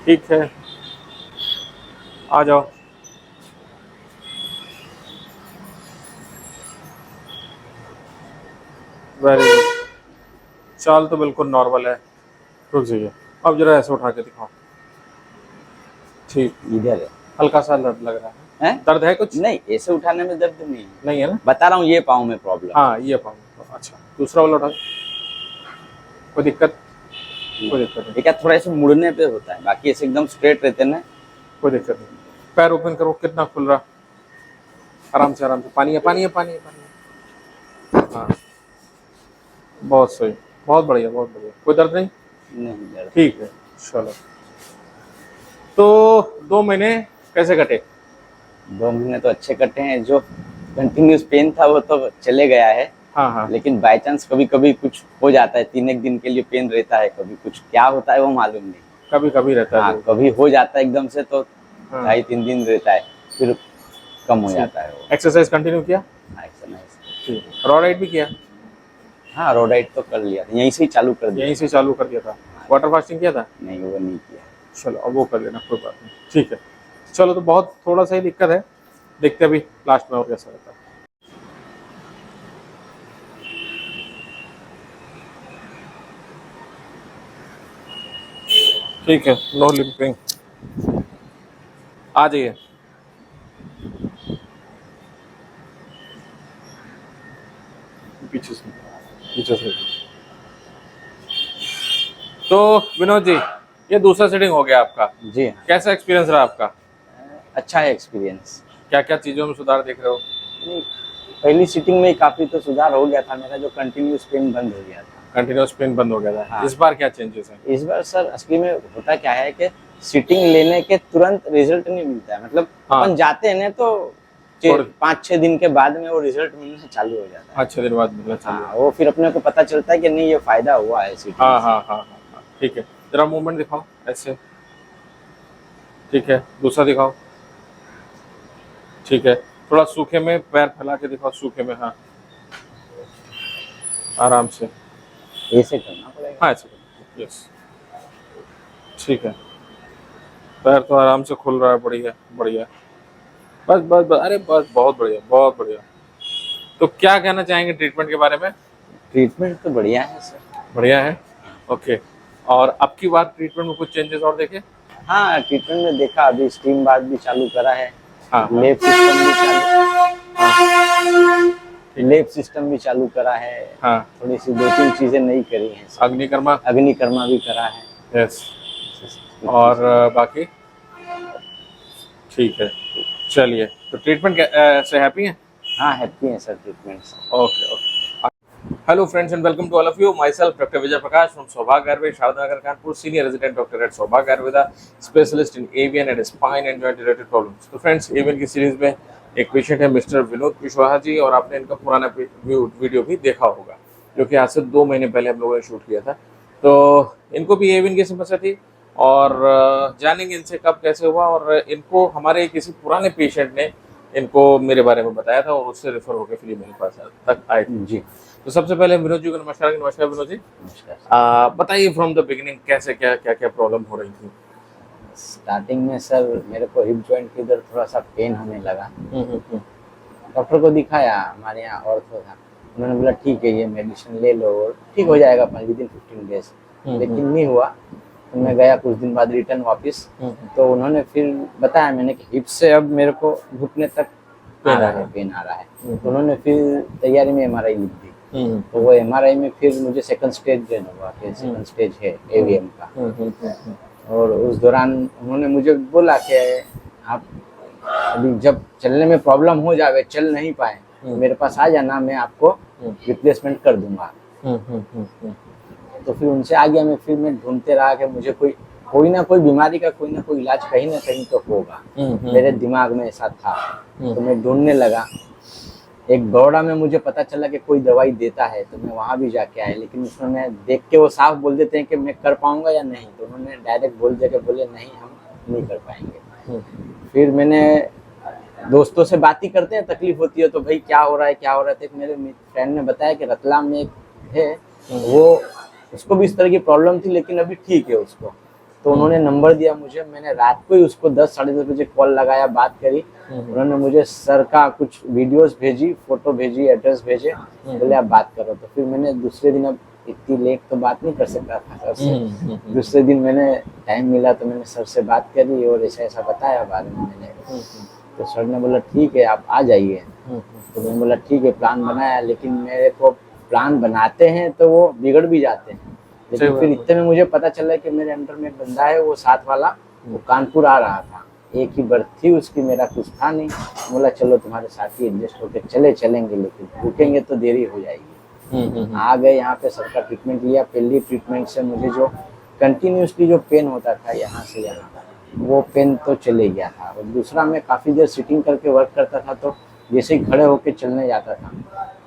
ठीक है, आ जाओ। Very good. चाल तो बिल्कुल नॉर्मल है। रुक जाइए, अब जरा ऐसे उठा के दिखाओ। ठीक। इधर है। हल्का सा दर्द लग रहा है। हैं? दर्द है कुछ? नहीं, ऐसे उठाने में दर्द नहीं है। नहीं है ना? बता रहा हूँ, ये पाँव में प्रॉब्लम। हाँ, ये पाऊँ। अच्छा, दूसरा वाला उठा। कोई दिक्कत? कोई दिक्कत नहीं। ये क्या थोड़ा ऐसे मुड़ने पे होता है, बाकी ऐसे एकदम स्ट्रेट रहते हैं ना। कोई दिक्कत नहीं। पैर ओपन करो, कितना खुल रहा? आराम से, आराम से। पानी है, पानी है, पानी है, पानी है। हाँ, बहुत सही, बहुत बढ़िया, बहुत बढ़िया। कोई दर्द नहीं? नहीं दर्द। ठीक है, चलो। तो 2 महीने कैसे कटे? 2 महीने तो अच्छे कटे हैं। जो कंटिन्यूस पेन था वो तो चले गया है। हाँ हाँ। लेकिन बाय चांस कभी कभी कुछ हो जाता है, 3 एक दिन के लिए पेन रहता है, कभी कुछ क्या होता है वो मालूम नहीं। कभी कभी रहता है हाँ, वो। कभी हो जाता है एकदम से, तो हाँ। 2.5-3 दिन रहता है, फिर कम हो ठीक। जाता है वो। एक्सरसाइज कंटिन्यू किया? एक्सरसाइज। ठीक। रॉ राइड भी किया? हाँ, रोडाइट तो कर लिया था, यहीं से ही चालू कर दिया यहीं से था। चालू कर दिया था। वाटर फास्टिंग किया था? नहीं, वो नहीं किया। चलो, अब वो कर लेना, कोई बात नहीं। ठीक है, चलो। तो बहुत थोड़ा सा ही दिक्कत है, देखते अभी लास्ट में और कैसा रहता है। ठीक है, नो लिंपिंग। आ जाइए। पीछे से, पीछे से। तो विनोद जी, ये दूसरा सीटिंग हो गया आपका। जी हाँ। कैसा एक्सपीरियंस रहा आपका? अच्छा है एक्सपीरियंस। क्या क्या चीजों में सुधार देख रहे हो? नहीं, पहली सीटिंग में ही काफी तो सुधार हो गया था मेरा, जो कंटिन्यूस पेन बंद हो गया था। कंटिन्यूस पेन बंद हो गया था। हाँ। इस बार क्या चेंजेस हैं? इस बार सर असली में होता क्या है कि सीटिंग लेने के तुरंत रिजल्ट नहीं मिलता है। मतलब हाँ। अपन जाते हैं ना तो थोड़े- 5-6 दिन के बाद में वो रिजल्ट मिलना चालू हो जाता है। 6 दिन बाद मिलना चाहिए। हाँ, वो फिर अपने को पता चलता है कि नहीं, ये फायदा हुआ है सीटिंग हाँ से। हाँ हाँ हाँ हाँ। ठीक है, जरा मूवमेंट दिखाओ ऐसे। ठीक है, दूसरा दिखाओ। ठीक है, थोड़ा सूखे में पैर फैला के दिखाओ, सूखे में। हाँ, आराम से। ऐसे करना पड़ेगा। हाँ, ऐसे करो। यस, ठीक है। पैर तो आराम से खुल रहा है, बढ़िया बढ़िया। बस बस बस, अरे बस, बहुत बढ़िया, बहुत बढ़िया। तो क्या कहना चाहेंगे ट्रीटमेंट के बारे में? ट्रीटमेंट तो बढ़िया है सर। बढ़िया है। ओके। और अब की बार ट्रीटमेंट में कुछ चेंजेस और देखे? हाँ, ट्रीटमेंट में देखा, अभी स्टीम बाथ भी चालू करा है। हाँ हाँ। लेप सिस्टम भी चालू, लेप सिस्टम भी चालू करा है। हाँ। थोड़ी सी 2-3 चीजें नई करी हैं सर। अग्निकर्मा। अग्निकर्मा भी करा है। यस। और बाकी ठीक है। चलिए, तो ट्रीटमेंट से हैप्पी हैं? हाँ, हैप्पी है सर ट्रीटमेंट से। Okay okay. Hello friends and welcome to all of you. Myself Dr. Vijay Prakash from Saubhag Ayurveda, Shadnagar, Kanpur, senior resident doctor at Saubhag Ayurveda, specialist in avian and spine and joint related problems. तो friends, avian की series में एक patient है mister Vinod Kushwaha ji, और आपने इनका पुराना video भी देखा होगा, जो कि आज से 2 महीने पहले हम लोगों ने शूट किया था। तो इनको भी एवियन की समस्या थी, और जानेंगे इनसे कब कैसे हुआ। और इनको हमारे किसी पुराने पेशेंट ने इनको मेरे बारे में बताया था, और उससे रेफर होकर फिर मेरे पास तक आए थे जी। तो सबसे पहले विनोद जी को नमस्कार। नमस्कार विनोद जी। नमस्कार। बताइए फ्रॉम द बिगिनिंग, कैसे क्या क्या क्या प्रॉब्लम हो रही थी? स्टार्टिंग में सर मेरे को हिप जॉइंट के इधर थोड़ा सा पेन होने लगा। डॉक्टर को दिखाया, हमारे यहाँ ऑर्थो था। उन्होंने बोला ठीक है, ये मेडिसिन ले लो, ठीक हो जाएगा 15 डेज। लेकिन नहीं हुआ। तो मैं गया कुछ दिन बाद रिटर्न वापस। तो उन्होंने फिर बताया मैंने कि हिप से अब मेरे को घुटने तक पेन आ रहा है। तो उन्होंने फिर तैयारी में MRI लिख दी। तो वो MRI में फिर मुझे सेकंड स्टेज देना हुआ कि सेकंड स्टेज है AVM का। और उस दौरान उन्होंने मुझे बोला कि आप अभी जब चलने में प्रॉब्लम हो जाए, चल नहीं पाए, मेरे पास आ जाना, मैं आपको रिप्लेसमेंट कर दूंगा। तो फिर उनसे आ गया मैं। फिर मैं ढूंढते रहा कि मुझे कोई ना कोई बीमारी का कोई ना कोई इलाज कहीं ना कहीं तो होगा। मेरे दिमाग में ऐसा था। तो मैं ढूंढने लगा। एक बड़ौदा में मुझे पता चला कि कोई दवाई देता है, तो मैं वहाँ भी जाके आया। लेकिन उसमें देख के वो साफ बोल देते हैं कि मैं कर पाऊंगा या नहीं। तो उन्होंने डायरेक्ट बोल दिया कि बोले नहीं, हम नहीं कर पाएंगे। फिर मैंने दोस्तों से बात ही करते हैं, तकलीफ होती है तो भाई क्या हो रहा है क्या हो रहा है। तो मेरे फ्रेंड ने बताया कि रतलाम में एक है, वो उसको भी इस तरह की प्रॉब्लम थी, लेकिन अभी ठीक है उसको। तो उन्होंने नंबर दिया मुझे, मैंने रात को ही उसको 10 साढ़े 10 बजे कॉल लगाया, बात करी। उन्होंने मुझे सर का कुछ वीडियोस भेजी, फोटो भेजी, एड्रेस भेजे, बोले आप बात करो। तो फिर मैंने दूसरे दिन, अब इतनी लेट तो बात नहीं कर सकता था सर से, दूसरे दिन मैंने टाइम मिला तो मैंने सर से बात करी और ऐसा ऐसा बताया बारे में मैंने। तो सर ने बोला ठीक है आप आ जाइए। तो मैंने बोला ठीक है, प्लान बनाया, लेकिन मेरे को प्लान बनाते हैं तो वो बिगड़ भी जाते हैं। लेकिन फिर इतने में मुझे पता चला कि मेरे अंडर में एक बंदा है, वो साथ वाला, वो कानपुर आ रहा था, एक ही बर्थ थी उसकी, मेरा कुछ था नहीं। बोला चलो तुम्हारे साथ ही एडजस्ट होकर चलेंगे, लेकिन रुकेंगे तो देरी हो जाएगी। आ गए यहाँ पे, सबका ट्रीटमेंट लिया। पहली ट्रीटमेंट से मुझे जो कंटिन्यूसली जो पेन होता था यहाँ से यहाँ, वो पेन तो चले गया था। और दूसरा, मैं काफ़ी देर सिटिंग करके वर्क करता था, तो जैसे ही खड़े होकर चलने जाता था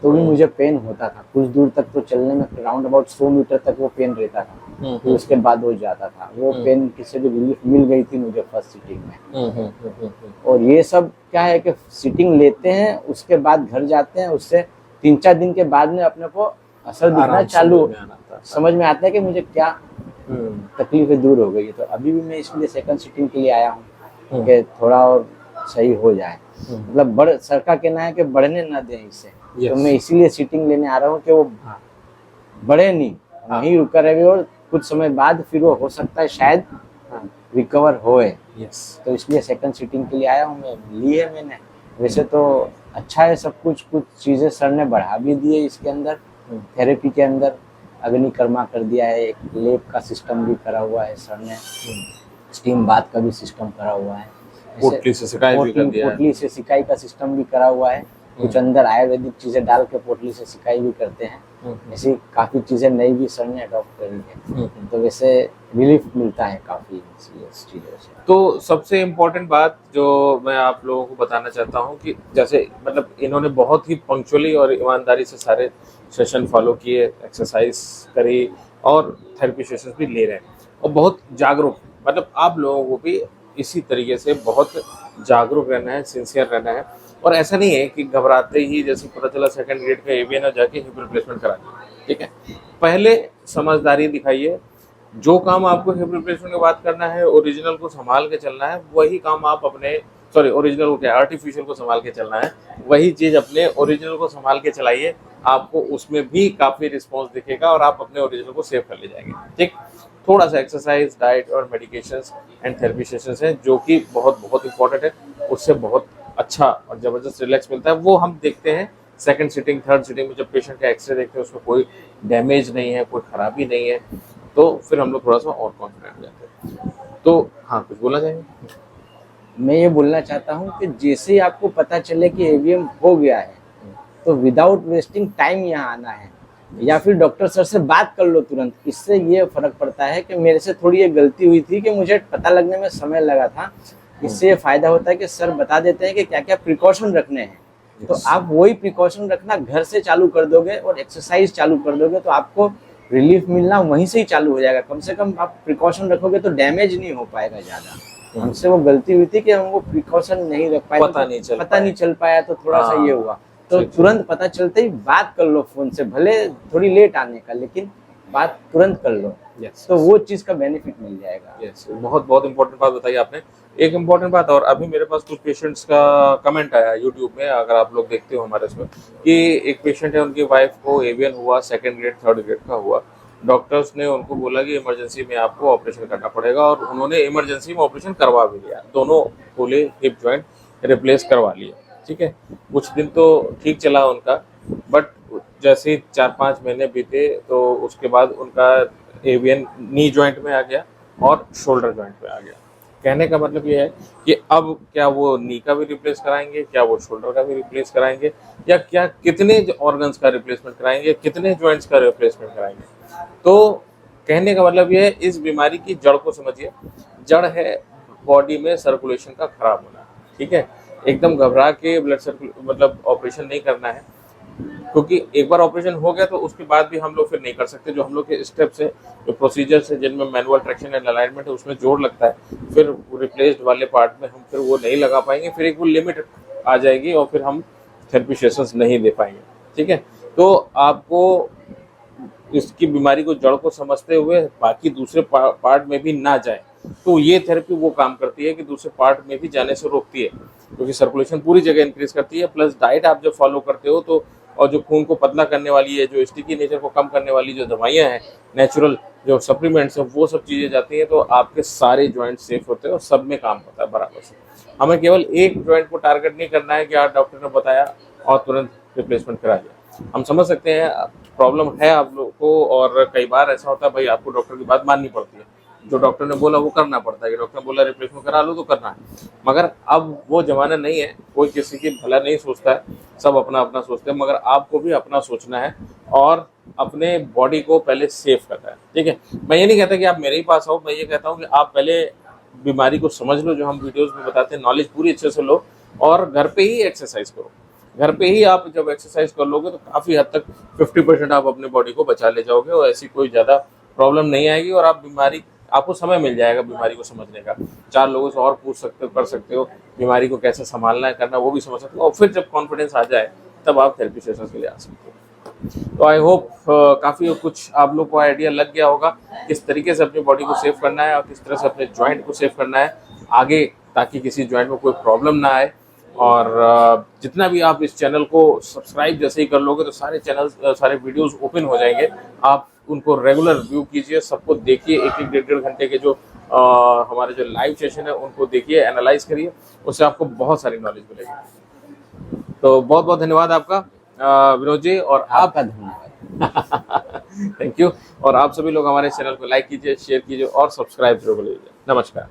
तो भी मुझे पेन होता था। कुछ दूर तक तो चलने में राउंड अबाउट 100 मीटर तक वो पेन रहता था, फिर उसके बाद हो जाता था। वो पेन किसी भी रिलीफ मिल गई थी मुझे फर्स्ट सिटिंग में। और ये सब क्या है कि सिटिंग लेते हैं, उसके बाद घर जाते हैं, उससे 3-4 दिन के बाद में अपने को असर दिखना चालू समझ में आता है कि मुझे क्या तकलीफें दूर हो गई। तो अभी भी मैं इसलिए सेकंड सिटिंग के लिए आया हूँ कि थोड़ा और सही हो जाए। मतलब सर का कहना है कि बढ़ने ना दें इससे, तो मैं इसीलिए सिटिंग लेने आ रहा हूँ कि वो बढ़े नहीं, वहीं रुका रहे। और कुछ समय बाद फिर वो हो सकता है शायद रिकवर होए। तो इसलिए सेकंड सिटिंग के लिए आया हूँ मैं। ली है मैंने, वैसे तो अच्छा है सब कुछ चीज़ें सर ने बढ़ा भी दी है इसके अंदर। थेरेपी के अंदर अग्निकर्मा कर दिया है, एक लेप का सिस्टम भी करा हुआ है सर ने, स्टीम बाथ का भी सिस्टम करा हुआ है, पोटली से सिकाई भी कर दिया है, पोटली से सिकाई का सिस्टम भी करा हुआ है। कुछ अंदर आयुर्वेदिक चीजें डाल के पोटली से सिकाई भी करते हैं। ऐसी काफी चीजें नई भी सर ने अडॉप्ट करी है, तो वैसे रिलीफ मिलता है काफी चीजों से। तो सबसे इम्पोर्टेंट बात जो मैं आप लोगों को बताना चाहता हूँ कि जैसे मतलब इन्होंने बहुत ही पंक्चुअली और ईमानदारी से सारे सेशन फॉलो किए, एक्सरसाइज करी और थेरेपी सेशन भी ले रहे हैं, और बहुत जागरूक। मतलब आप लोगों को भी इसी तरीके से बहुत जागरूक रहना है, सिंसियर रहना है। और ऐसा नहीं है कि घबराते ही जैसे पता चला सेकंड ग्रेड का एवीएन हो जाके हिप रिप्लेसमेंट करा दिया, ठीक है। पहले समझदारी दिखाइए, जो काम आपको हिप रिप्लेसमेंट के बाद करना है, ओरिजिनल को संभाल के चलना है, वही काम आप अपने ओरिजिनल को क्या आर्टिफिशियल को संभाल के चलना है, वही चीज़ अपने ओरिजिनल को संभाल के चलाइए। आपको उसमें भी काफ़ी रिस्पॉन्स दिखेगा और आप अपने ओरिजिनल को सेव कर ले जाएंगे, ठीक। थोड़ा सा एक्सरसाइज, डाइट और मेडिकेशंस एंड थेरेपी सेशंस हैं जो कि बहुत बहुत इंपॉर्टेंट है। उससे बहुत अच्छा और ज़बरदस्त रिलैक्स मिलता है। वो हम देखते हैं सेकंड सिटिंग, थर्ड सिटिंग में जब पेशेंट का एक्सरे देखते हैं, उसमें कोई डैमेज नहीं है, कोई खराबी नहीं है, तो फिर हम लोग थोड़ा सा और कॉन्फिडेंट हो जाते हैं। तो हाँ, कुछ बोलना चाहेंगे? मैं ये बोलना चाहता हूँ कि जैसे ही आपको पता चले कि एवीएम हो गया है, तो विदाउट वेस्टिंग टाइम यहाँ आना है, या फिर डॉक्टर सर से बात कर लो तुरंत। इससे ये फर्क पड़ता है कि मेरे से थोड़ी ये गलती हुई थी कि मुझे पता लगने में समय लगा था। इससे ये फायदा होता है कि सर बता देते हैं कि क्या क्या प्रिकॉशन रखने हैं, तो आप वही प्रिकॉशन रखना घर से चालू कर दोगे और एक्सरसाइज चालू कर दोगे, तो आपको रिलीफ मिलना वहीं से ही चालू हो जाएगा। कम से कम आप प्रिकॉशन रखोगे तो डैमेज नहीं हो पाएगा ज़्यादा। हमसे वो गलती हुई थी कि हम वो प्रिकॉशन नहीं रख पाए, पता नहीं चल पाया, तो थोड़ा सा ये हुआ। तो तुरंत पता चलते ही बात कर लो फोन से, भले थोड़ी लेट आने का, लेकिन बात तुरंत कर लो। तो वो चीज का बेनिफिट मिल जाएगा। बहुत बहुत इंपॉर्टेंट बात बताई आपने। एक इम्पॉर्टेंट बात और, अभी मेरे पास कुछ पेशेंट्स का कमेंट आया यूट्यूब में, अगर आप लोग देखते हो हमारे इसमें, कि एक पेशेंट है, उनकी वाइफ को एवीएन हुआ, सेकंड ग्रेड थर्ड ग्रेड का हुआ। डॉक्टर्स ने उनको बोला कि इमरजेंसी में आपको ऑपरेशन करना पड़ेगा, और उन्होंने इमरजेंसी में ऑपरेशन करवा भी लिया, दोनों फुले हिप जॉइंट रिप्लेस करवा लिए, ठीक है। कुछ दिन तो ठीक चला उनका, बट जैसे ही 4-5 महीने बीते तो उसके बाद उनका एवीएन नी जॉइंट में आ गया और शोल्डर जॉइंट में आ गया। कहने का मतलब ये है कि अब क्या वो नी का भी रिप्लेस कराएंगे, क्या वो शोल्डर का भी रिप्लेस कराएंगे, या क्या कितने ऑर्गन्स का रिप्लेसमेंट कराएंगे, कितने जॉइंट्स का रिप्लेसमेंट कराएंगे। तो कहने का मतलब ये है, इस बीमारी की जड़ को समझिए। जड़ है बॉडी में सर्कुलेशन का खराब होना, ठीक है। एकदम घबरा के ब्लड मतलब ऑपरेशन नहीं करना है, क्योंकि एक बार ऑपरेशन हो गया तो उसके बाद भी हम लोग फिर नहीं कर सकते। जो हम लोग के स्टेप्स है, जो प्रोसीजर्स है, जिनमें मैनुअल ट्रैक्शन एंड अलाइनमेंट है, उसमें जोर लगता है, फिर रिप्लेस्ड वाले पार्ट में हम फिर वो नहीं लगा पाएंगे, फिर एक वो लिमिट आ जाएगी और फिर हम थेरेपी सेशंस नहीं दे पाएंगे, ठीक है। तो आपको इसकी बीमारी को जड़ को समझते हुए बाकी दूसरे पार्ट में भी ना जाए, तो ये थेरेपी वो काम करती है कि दूसरे पार्ट में भी जाने से रोकती है, क्योंकि सर्कुलेशन पूरी जगह इंक्रीज करती है। प्लस डाइट आप जब फॉलो करते हो तो, और जो खून को पतला करने वाली है, जो स्टिकी नेचर को कम करने वाली जो दवाइयाँ हैं, नेचुरल जो सप्लीमेंट्स हैं, वो सब चीज़ें जाती हैं, तो आपके सारे जॉइंट सेफ होते हैं और सब में काम होता है बराबर से। हमें केवल एक जॉइंट को टारगेट नहीं करना है कि आज डॉक्टर ने बताया और तुरंत रिप्लेसमेंट करा दिया। हम समझ सकते हैं प्रॉब्लम है आप लोगों को, और कई बार ऐसा होता है भाई आपको डॉक्टर की बात माननी पड़ती है, जो डॉक्टर ने बोला वो करना पड़ता है, कि डॉक्टर ने बोला रिप्लेसमेंट करा लो तो करना है। मगर अब वो जमाना नहीं है, कोई किसी की भला नहीं सोचता है, सब अपना अपना सोचते हैं, मगर आपको भी अपना सोचना है और अपने बॉडी को पहले सेफ करना है। ठीक है, मैं ये नहीं कहता कि आप मेरे ही पास आओ, मैं ये कहता हूँ कि आप पहले बीमारी को समझ लो, जो हम वीडियोस में बताते हैं, नॉलेज पूरी अच्छे से लो, और घर पे ही एक्सरसाइज करो। घर पे ही आप जब एक्सरसाइज कर लोगे तो काफ़ी हद तक 50% आप अपने बॉडी को बचा ले जाओगे, और ऐसी कोई ज़्यादा प्रॉब्लम नहीं आएगी, और आप बीमारी, आपको समय मिल जाएगा बीमारी को समझने का। 4 लोगों से और पूछ सकते हो, कर सकते हो, बीमारी को कैसे संभालना है, करना, वो भी समझ सकते हो, और फिर जब कॉन्फिडेंस आ जाए तब आप थेरेपी सेशन के लिए आ सकते हो। तो आई होप काफ़ी कुछ आप लोग को आइडिया लग गया होगा किस तरीके से अपनी बॉडी को सेव करना है, और किस तरह से अपने जॉइंट को सेव करना है आगे, ताकि किसी जॉइंट में कोई प्रॉब्लम ना आए। और जितना भी आप इस चैनल को सब्सक्राइब जैसे ही कर लोगे तो सारे चैनल, सारे वीडियोस ओपन हो जाएंगे, आप उनको रेगुलर व्यू कीजिए, सबको देखिए, एक एक 1.5 घंटे के जो हमारे जो लाइव सेशन है उनको देखिए, एनालाइज करिए, उससे आपको बहुत सारी नॉलेज मिलेगी। तो बहुत बहुत धन्यवाद आपका विनोद जी, और आपका धन्यवाद। Thank you. और आप सभी लोग हमारे चैनल को लाइक कीजिए, शेयर कीजिए और सब्सक्राइब जरूर कीजिए। नमस्कार।